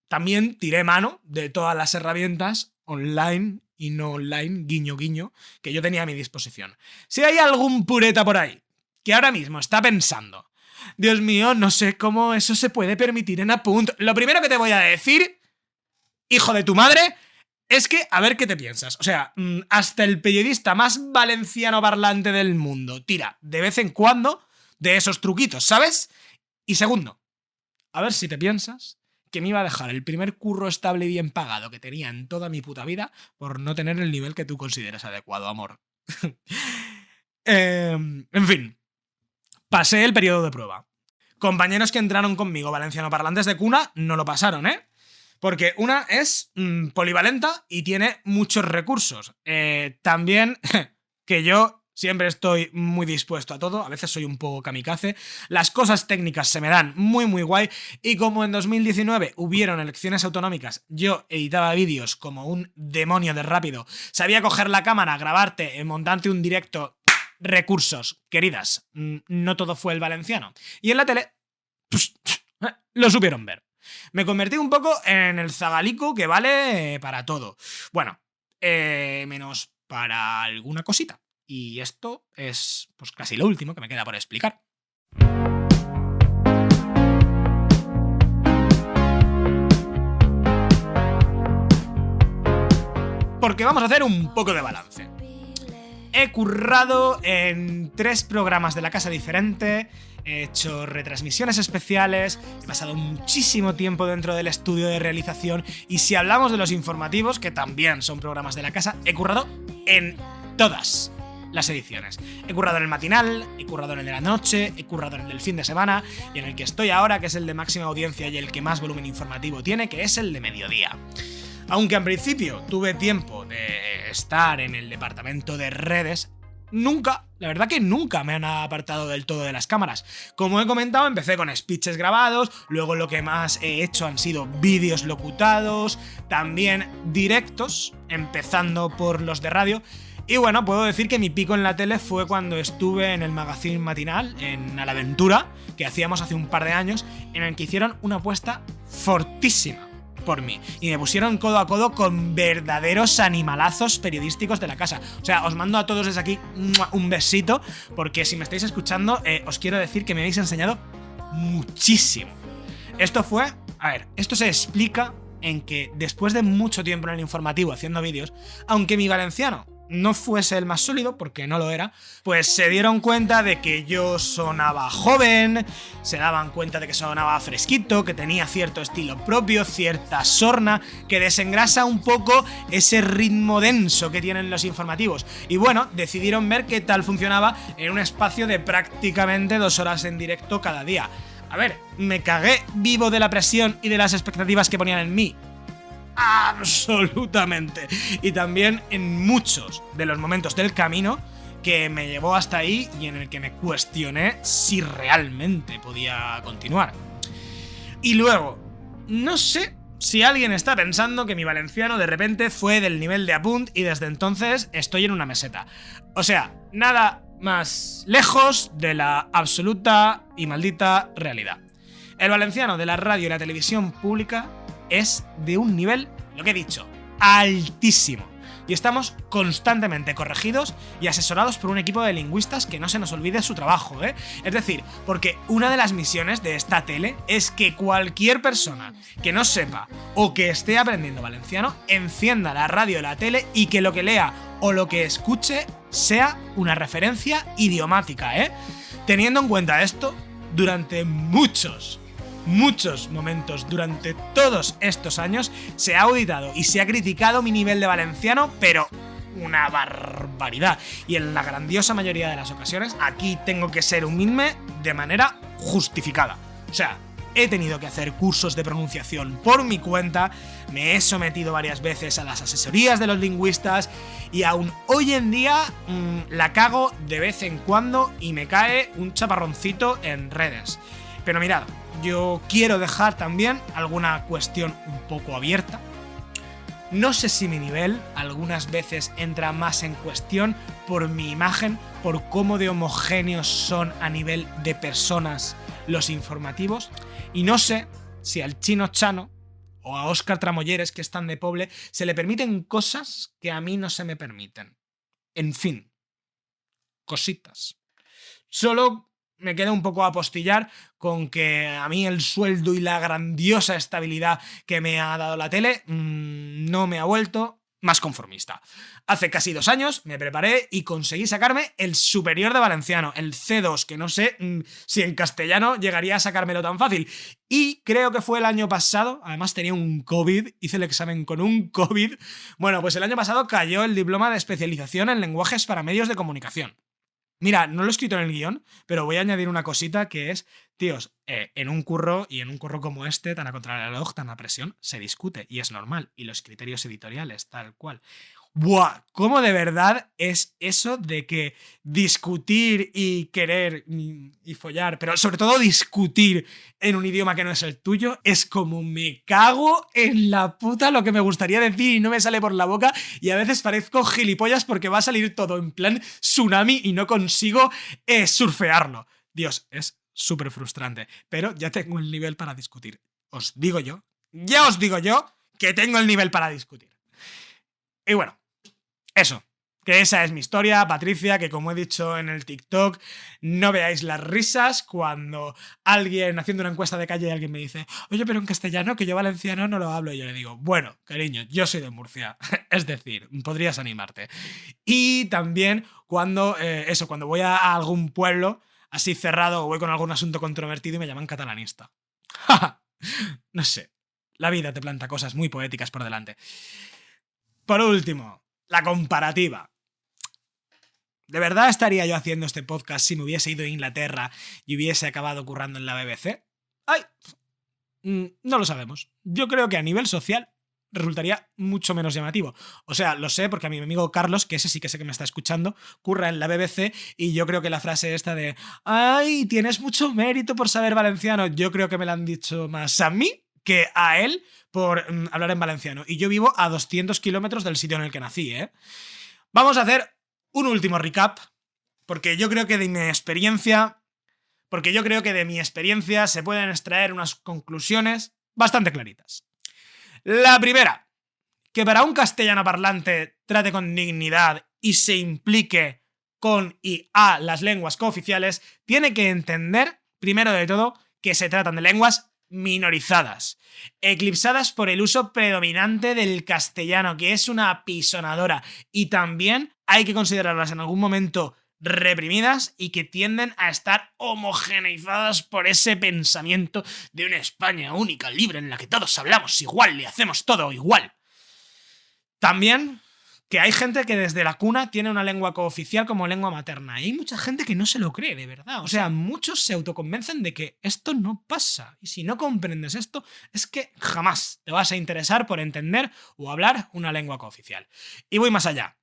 también tiré mano de todas las herramientas online y no online, guiño guiño, que yo tenía a mi disposición. Si hay algún pureta por ahí que ahora mismo está pensando, Dios mío, no sé cómo eso se puede permitir en Apunt, lo primero que te voy a decir, hijo de tu madre, es que a ver qué te piensas. O sea, hasta el periodista más valenciano parlante del mundo tira de vez en cuando de esos truquitos, ¿sabes? Y segundo, a ver si te piensas que me iba a dejar el primer curro estable y bien pagado que tenía en toda mi puta vida por no tener el nivel que tú consideras adecuado, amor. En fin, pasé el periodo de prueba. Compañeros que entraron conmigo valenciano parlantes de cuna no lo pasaron, ¿eh? Porque una es polivalenta y tiene muchos recursos. También que yo Siempre estoy muy dispuesto a todo, a veces soy un poco kamikaze, las cosas técnicas se me dan muy muy guay y como en 2019 hubieron elecciones autonómicas, yo editaba vídeos como un demonio de rápido, sabía coger la cámara, grabarte, montarte un directo, recursos, queridas, no todo fue el valenciano. Y en la tele, pues, lo supieron ver. Me convertí un poco en el zagalico que vale para todo. Bueno, menos para alguna cosita. Y esto es pues casi lo último que me queda por explicar. Porque vamos a hacer un poco de balance. He currado en 3 programas de La Casa diferente, he hecho retransmisiones especiales, he pasado muchísimo tiempo dentro del estudio de realización y si hablamos de los informativos, que también son programas de La Casa, he currado en todas las ediciones. He currado en el matinal, he currado en el de la noche, he currado en el del fin de semana y en el que estoy ahora, que es el de máxima audiencia y el que más volumen informativo tiene, que es el de mediodía. Aunque en principio tuve tiempo de estar en el departamento de redes, nunca, la verdad que nunca me han apartado del todo de las cámaras. Como he comentado, empecé con speeches grabados, luego lo que más he hecho han sido vídeos locutados, también directos, empezando por los de radio. Y bueno, puedo decir que mi pico en la tele fue cuando estuve en el magazine matinal, en A la Aventura, que hacíamos hace un par de años, en el que hicieron una apuesta fortísima por mí y me pusieron codo a codo con verdaderos animalazos periodísticos de La Casa. O sea, os mando a todos desde aquí un besito, porque si me estáis escuchando, os quiero decir que me habéis enseñado muchísimo. Esto fue... A ver, esto se explica en que después de mucho tiempo en el informativo haciendo vídeos, aunque mi valenciano no fuese el más sólido, porque no lo era, pues se dieron cuenta de que yo sonaba joven, se daban cuenta de que sonaba fresquito, que tenía cierto estilo propio, cierta sorna, que desengrasa un poco ese ritmo denso que tienen los informativos. Y bueno, decidieron ver qué tal funcionaba en un espacio de prácticamente 2 horas en directo cada día. A ver, me cagué vivo de la presión y de las expectativas que ponían en mí. Absolutamente. Y también en muchos de los momentos del camino que me llevó hasta ahí y en el que me cuestioné si realmente podía continuar. Y luego, no sé si alguien está pensando que mi valenciano de repente fue del nivel de Apunt y desde entonces estoy en una meseta. O sea, nada más lejos de la absoluta y maldita realidad. El valenciano de la radio y la televisión pública es de un nivel, lo que he dicho, altísimo. Y estamos constantemente corregidos y asesorados por un equipo de lingüistas que no se nos olvide su trabajo, ¿eh? Es decir, porque una de las misiones de esta tele es que cualquier persona que no sepa o que esté aprendiendo valenciano encienda la radio o la tele y que lo que lea o lo que escuche sea una referencia idiomática, ¿eh? Teniendo en cuenta esto, durante muchos momentos durante todos estos años se ha auditado y se ha criticado mi nivel de valenciano, pero una barbaridad. Y en la grandiosa mayoría de las ocasiones aquí tengo que ser humilde de manera justificada. O sea, he tenido que hacer cursos de pronunciación por mi cuenta, me he sometido varias veces a las asesorías de los lingüistas y aún hoy en día la cago de vez en cuando y me cae un chaparroncito en redes. Pero mirad, yo quiero dejar también alguna cuestión un poco abierta. No sé si mi nivel algunas veces entra más en cuestión por mi imagen, por cómo de homogéneos son a nivel de personas los informativos. Y no sé si al Chino Chano o a Óscar Tramolleres, que están de Poble, se le permiten cosas que a mí no se me permiten. En fin, cositas. Solo me queda un poco apostillar con que a mí el sueldo y la grandiosa estabilidad que me ha dado la tele no me ha vuelto más conformista. Hace casi 2 años me preparé y conseguí sacarme el superior de valenciano, el C2, que no sé si en castellano llegaría a sacármelo tan fácil. Y creo que fue el año pasado, además tenía un COVID, hice el examen con un COVID. Bueno, pues el año pasado cayó el diploma de especialización en lenguajes para medios de comunicación. Mira, no lo he escrito en el guión, pero voy a añadir una cosita que es tíos, en un curro como este, tan a contrarreloj, tan a presión, se discute y es normal. Y los criterios editoriales, tal cual. ¡Buah! ¿Cómo de verdad es eso de que discutir y querer y follar, pero sobre todo discutir en un idioma que no es el tuyo, es como me cago en la puta lo que me gustaría decir y no me sale por la boca y a veces parezco gilipollas porque va a salir todo en plan tsunami y no consigo surfearlo. Dios, es súper frustrante, pero ya tengo el nivel para discutir. Os digo yo que tengo el nivel para discutir. Y bueno, eso, que esa es mi historia, Patricia, que como he dicho en el TikTok, no veáis las risas cuando alguien, haciendo una encuesta de calle, alguien me dice, oye, pero en castellano, que yo valenciano no lo hablo, y yo le digo, bueno, cariño, yo soy de Murcia, es decir, podrías animarte. Y también cuando voy a algún pueblo así cerrado o voy con algún asunto controvertido y me llaman catalanista. No sé, la vida te planta cosas muy poéticas por delante. Por último, la comparativa. ¿De verdad estaría yo haciendo este podcast si me hubiese ido a Inglaterra y hubiese acabado currando en la BBC? ¡Ay! No lo sabemos. Yo creo que a nivel social resultaría mucho menos llamativo. O sea, lo sé porque a mi amigo Carlos, que ese sí que sé que me está escuchando, curra en la BBC y yo creo que la frase esta de ¡ay, tienes mucho mérito por saber valenciano! Yo creo que me la han dicho más a mí que a él por hablar en valenciano. Y yo vivo a 200 kilómetros del sitio en el que nací, ¿eh? Vamos a hacer un último recap, porque yo creo que de mi experiencia se pueden extraer unas conclusiones bastante claritas. La primera, que para un castellano parlante trate con dignidad y se implique con y a las lenguas cooficiales, tiene que entender, primero de todo, que se tratan de lenguas minorizadas, eclipsadas por el uso predominante del castellano, que es una apisonadora, y también hay que considerarlas en algún momento reprimidas y que tienden a estar homogeneizadas por ese pensamiento de una España única, libre, en la que todos hablamos igual y hacemos todo igual. También que hay gente que desde la cuna tiene una lengua cooficial como lengua materna. Y hay mucha gente que no se lo cree, de verdad. O sea, muchos se autoconvencen de que esto no pasa. Y si no comprendes esto, es que jamás te vas a interesar por entender o hablar una lengua cooficial. Y voy más allá.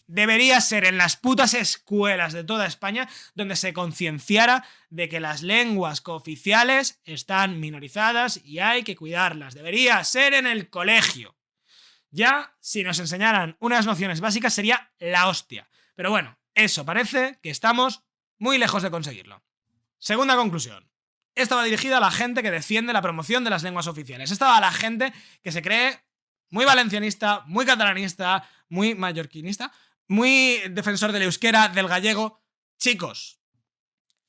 Debería ser en las putas escuelas de toda España donde se concienciara de que las lenguas cooficiales están minorizadas y hay que cuidarlas. Debería ser en el colegio. Ya, si nos enseñaran unas nociones básicas sería la hostia. Pero bueno, eso parece que estamos muy lejos de conseguirlo. Segunda conclusión. Esta va dirigida a la gente que defiende la promoción de las lenguas oficiales. Esta va a la gente que se cree muy valencianista, muy catalanista, muy mallorquinista, muy defensor del euskera, del gallego. Chicos,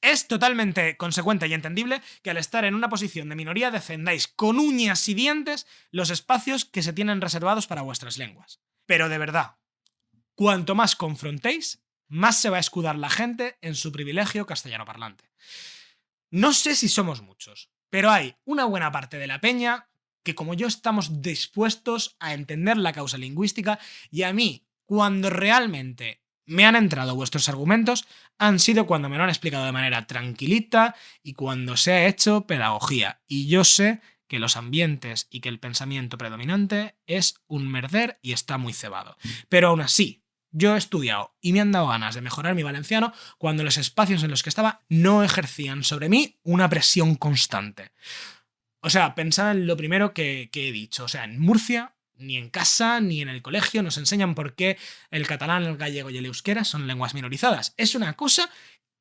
es totalmente consecuente y entendible que al estar en una posición de minoría defendáis con uñas y dientes los espacios que se tienen reservados para vuestras lenguas. Pero de verdad, cuanto más confrontéis, más se va a escudar la gente en su privilegio castellano parlante. No sé si somos muchos, pero hay una buena parte de la peña que como yo estamos dispuestos a entender la causa lingüística y a mí, cuando realmente me han entrado vuestros argumentos, han sido cuando me lo han explicado de manera tranquilita y cuando se ha hecho pedagogía. Y yo sé que los ambientes y que el pensamiento predominante es un merder y está muy cebado. Pero aún así, yo he estudiado y me han dado ganas de mejorar mi valenciano cuando los espacios en los que estaba no ejercían sobre mí una presión constante. O sea, pensad en lo primero que he dicho. O sea, en Murcia, ni en casa ni en el colegio nos enseñan por qué el catalán, el gallego y el euskera son lenguas minorizadas. Es una cosa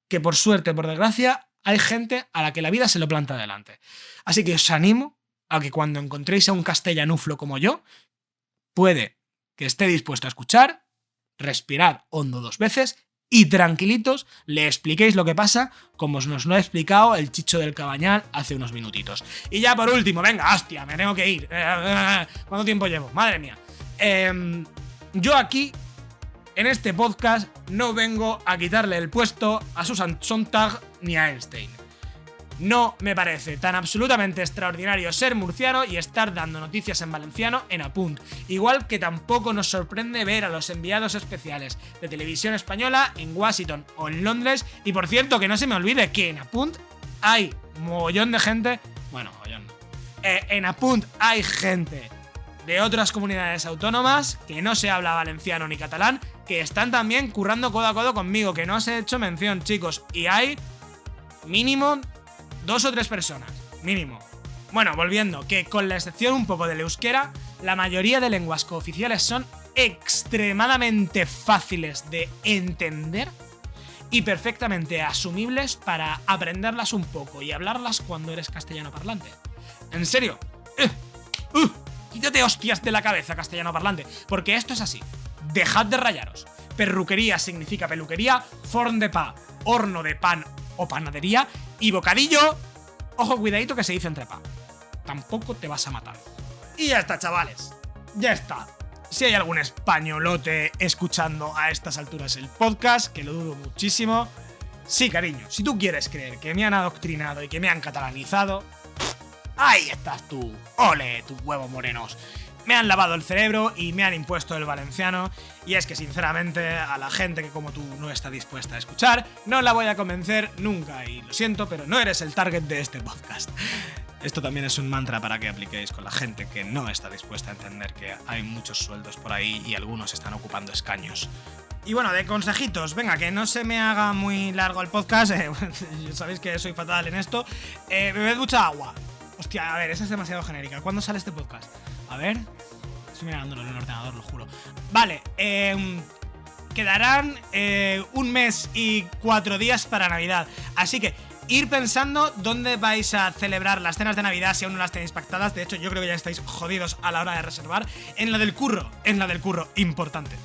que por suerte o por desgracia hay gente a la que la vida se lo planta delante. Así que os animo a que cuando encontréis a un castellanuflo como yo, puede que esté dispuesto a escuchar, respirar hondo 2 veces y tranquilitos le expliquéis lo que pasa como nos lo ha explicado el Chicho del Cabañal hace unos minutitos. Y ya por último, venga, hostia, me tengo que ir. ¿Cuánto tiempo llevo? Madre mía. Yo aquí, en este podcast, no vengo a quitarle el puesto a Susan Sontag ni a Einstein. No me parece tan absolutamente extraordinario ser murciano y estar dando noticias en valenciano en Apunt. Igual que tampoco nos sorprende ver a los enviados especiales de Televisión Española en Washington o en Londres. Y por cierto, que no se me olvide que en Apunt hay mogollón de gente, bueno, mogollón no. En Apunt hay gente de otras comunidades autónomas que no se habla valenciano ni catalán, que están también currando codo a codo conmigo, que no os he hecho mención, chicos, y hay mínimo 2 o 3 personas, mínimo. Bueno, volviendo, que con la excepción un poco del euskera, la mayoría de lenguas cooficiales son extremadamente fáciles de entender y perfectamente asumibles para aprenderlas un poco y hablarlas cuando eres castellano parlante. En serio, quítate hostias de la cabeza, castellano parlante, porque esto es así. Dejad de rayaros. Perruquería significa peluquería, forn de pa, horno de pan o panadería, y bocadillo, ojo, cuidadito que se dice entre pa. Tampoco te vas a matar. Y ya está, chavales. Ya está. Si hay algún españolote escuchando a estas alturas el podcast, que lo dudo muchísimo, sí, cariño, si tú quieres creer que me han adoctrinado y que me han catalanizado, ahí estás tú. Ole, tus huevos morenos. Me han lavado el cerebro y me han impuesto el valenciano, y es que sinceramente a la gente que como tú no está dispuesta a escuchar, no la voy a convencer nunca, y lo siento, pero no eres el target de este podcast. Esto también es un mantra para que apliquéis con la gente que no está dispuesta a entender que hay muchos sueldos por ahí y algunos están ocupando escaños. Y bueno, de consejitos, venga, que no se me haga muy largo el podcast, sabéis que soy fatal en esto. Bebed mucha agua. Hostia, a ver, esa es demasiado genérica. ¿Cuándo sale este podcast? A ver, estoy mirándolo en el ordenador, lo juro. Vale, quedarán 1 mes y 4 días para Navidad, así que ir pensando dónde vais a celebrar las cenas de Navidad si aún no las tenéis pactadas. De hecho, yo creo que ya estáis jodidos a la hora de reservar. En la del curro, importante.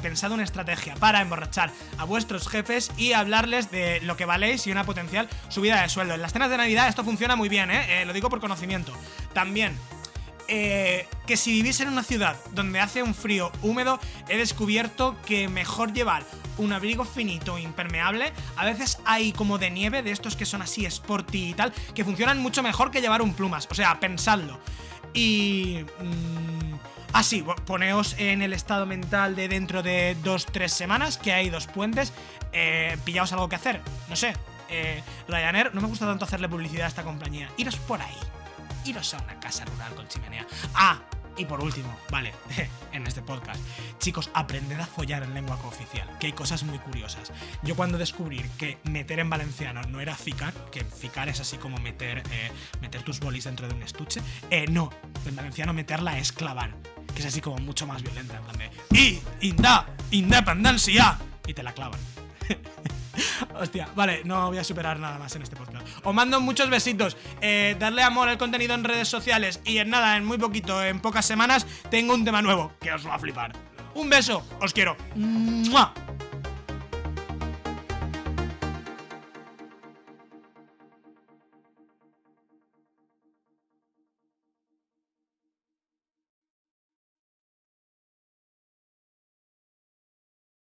Pensad una estrategia para emborrachar a vuestros jefes y hablarles de lo que valéis y una potencial subida de sueldo. En las cenas de Navidad esto funciona muy bien, lo digo por conocimiento. También, que si vivís en una ciudad donde hace un frío húmedo, he descubierto que mejor llevar un abrigo finito e impermeable. A veces hay como de nieve, de estos que son así sporty y tal, que funcionan mucho mejor que llevar un plumas. O sea, pensadlo. Y... así, poneos en el estado mental de dentro de 2-3 semanas, que hay 2 puentes, pillaos algo que hacer, no sé. Ryanair, no me gusta tanto hacerle publicidad a esta compañía. Iros por ahí. Iros a una casa rural con chimenea. Ah, y por último, vale, en este podcast, chicos, aprended a follar en lengua cooficial, que hay cosas muy curiosas. Yo cuando descubrí que meter en valenciano no era ficar, que ficar es así como meter tus bolis dentro de un estuche, no, en valenciano meterla es clavar, que es así como mucho más violenta, en plan de independencia, y te la clavan. Hostia, vale, no voy a superar nada más en este podcast. Os mando muchos besitos, darle amor al contenido en redes sociales, y en nada, en muy poquito, en pocas semanas, tengo un tema nuevo que os va a flipar. Un beso, os quiero. ¡Mua!